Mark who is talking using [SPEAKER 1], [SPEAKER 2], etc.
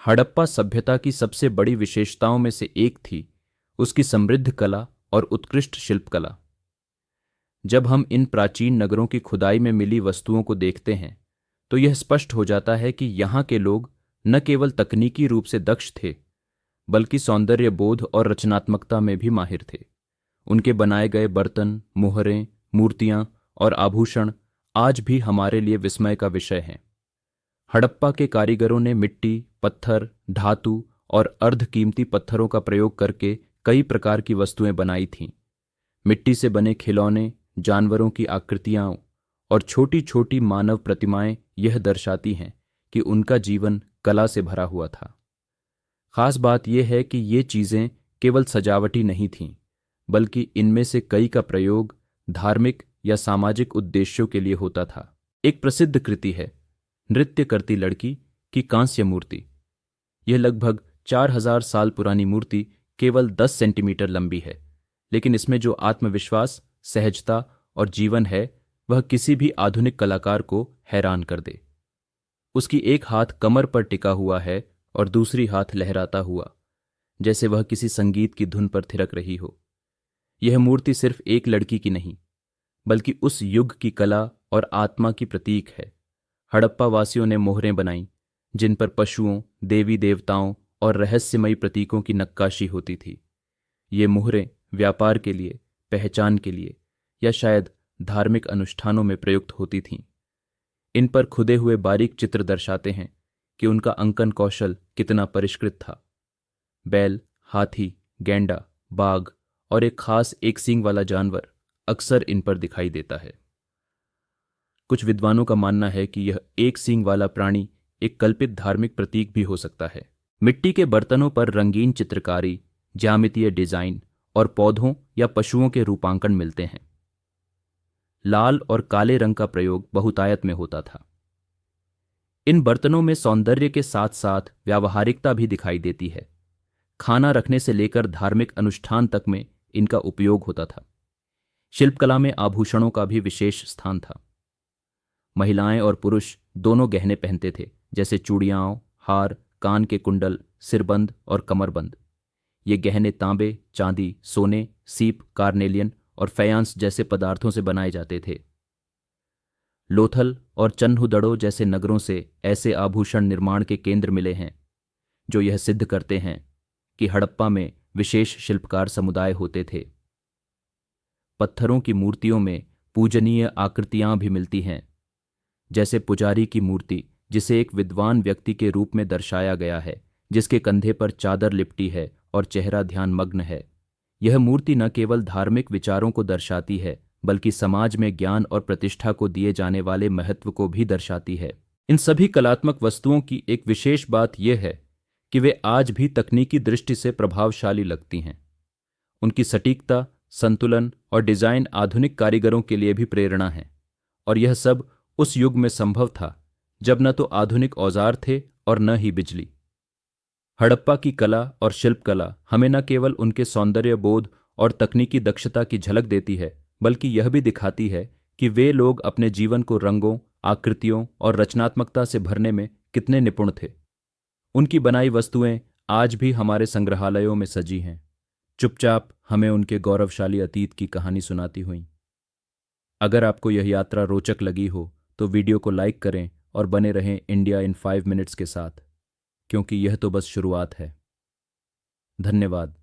[SPEAKER 1] हड़प्पा सभ्यता की सबसे बड़ी विशेषताओं में से एक थी उसकी समृद्ध कला और उत्कृष्ट शिल्पकला। जब हम इन प्राचीन नगरों की खुदाई में मिली वस्तुओं को देखते हैं तो यह स्पष्ट हो जाता है कि यहाँ के लोग न केवल तकनीकी रूप से दक्ष थे बल्कि सौंदर्य बोध और रचनात्मकता में भी माहिर थे। उनके बनाए गए बर्तन, मुहरें, मूर्तियां और आभूषण आज भी हमारे लिए विस्मय का विषय हैं। हड़प्पा के कारीगरों ने मिट्टी, पत्थर, धातु और अर्धकीमती पत्थरों का प्रयोग करके कई प्रकार की वस्तुएं बनाई थीं। मिट्टी से बने खिलौने, जानवरों की आकृतियां और छोटी छोटी मानव प्रतिमाएं यह दर्शाती हैं कि उनका जीवन कला से भरा हुआ था। खास बात यह है कि ये चीजें केवल सजावटी नहीं थीं, बल्कि इनमें से कई का प्रयोग धार्मिक या सामाजिक उद्देश्यों के लिए होता था। एक प्रसिद्ध कृति है नृत्य करती लड़की की कांस्य मूर्ति। यह लगभग 4000 साल पुरानी मूर्ति केवल 10 सेंटीमीटर लंबी है, लेकिन इसमें जो आत्मविश्वास, सहजता और जीवन है वह किसी भी आधुनिक कलाकार को हैरान कर दे। उसकी एक हाथ कमर पर टिका हुआ है और दूसरी हाथ लहराता हुआ, जैसे वह किसी संगीत की धुन पर थिरक रही हो। यह मूर्ति सिर्फ एक लड़की की नहीं, बल्कि उस युग की कला और आत्मा की प्रतीक है। हड़प्पा वासियों ने मोहरें बनाईं, जिन पर पशुओं, देवी देवताओं और रहस्यमयी प्रतीकों की नक्काशी होती थी। ये मोहरें व्यापार के लिए, पहचान के लिए या शायद धार्मिक अनुष्ठानों में प्रयुक्त होती थीं। इन पर खुदे हुए बारीक चित्र दर्शाते हैं कि उनका अंकन कौशल कितना परिष्कृत था। बैल, हाथी, गैंडा, बाघ और एक खास एक सींग वाला जानवर अक्सर इन पर दिखाई देता है। कुछ विद्वानों का मानना है कि यह एक सींग वाला प्राणी एक कल्पित धार्मिक प्रतीक भी हो सकता है। मिट्टी के बर्तनों पर रंगीन चित्रकारी, ज्यामितीय डिजाइन और पौधों या पशुओं के रूपांकन मिलते हैं। लाल और काले रंग का प्रयोग बहुतायत में होता था। इन बर्तनों में सौंदर्य के साथ साथ व्यावहारिकता भी दिखाई देती है। खाना रखने से लेकर धार्मिक अनुष्ठान तक में इनका उपयोग होता था। शिल्पकला में आभूषणों का भी विशेष स्थान था। महिलाएं और पुरुष दोनों गहने पहनते थे, जैसे चूड़ियां, हार, कान के कुंडल, सिरबंद और कमरबंद। ये गहने तांबे, चांदी, सोने, सीप, कार्नेलियन और फैयांस जैसे पदार्थों से बनाए जाते थे। लोथल और चन्हुदड़ो जैसे नगरों से ऐसे आभूषण निर्माण के केंद्र मिले हैं जो यह सिद्ध करते हैं कि हड़प्पा में विशेष शिल्पकार समुदाय होते थे। पत्थरों की मूर्तियों में पूजनीय आकृतियां भी मिलती हैं, जैसे पुजारी की मूर्ति जिसे एक विद्वान व्यक्ति के रूप में दर्शाया गया है, जिसके कंधे पर चादर लिपटी है और चेहरा ध्यानमग्न है। यह मूर्ति न केवल धार्मिक विचारों को दर्शाती है बल्कि समाज में ज्ञान और प्रतिष्ठा को दिए जाने वाले महत्व को भी दर्शाती है। इन सभी कलात्मक वस्तुओं की एक विशेष बात यह है कि वे आज भी तकनीकी दृष्टि से प्रभावशाली लगती हैं। उनकी सटीकता, संतुलन और डिजाइन आधुनिक कारीगरों के लिए भी प्रेरणा है, और यह सब उस युग में संभव था जब न तो आधुनिक औजार थे और न ही बिजली। हड़प्पा की कला और शिल्पकला हमें न केवल उनके सौंदर्य बोध और तकनीकी दक्षता की झलक देती है, बल्कि यह भी दिखाती है कि वे लोग अपने जीवन को रंगों, आकृतियों और रचनात्मकता से भरने में कितने निपुण थे। उनकी बनाई वस्तुएं आज भी हमारे संग्रहालयों में सजी हैं, चुपचाप हमें उनके गौरवशाली अतीत की कहानी सुनाती हुई। अगर आपको यह यात्रा रोचक लगी हो तो वीडियो को लाइक करें और बने रहें इंडिया इन 5 मिनट्स के साथ, क्योंकि यह तो बस शुरुआत है। धन्यवाद।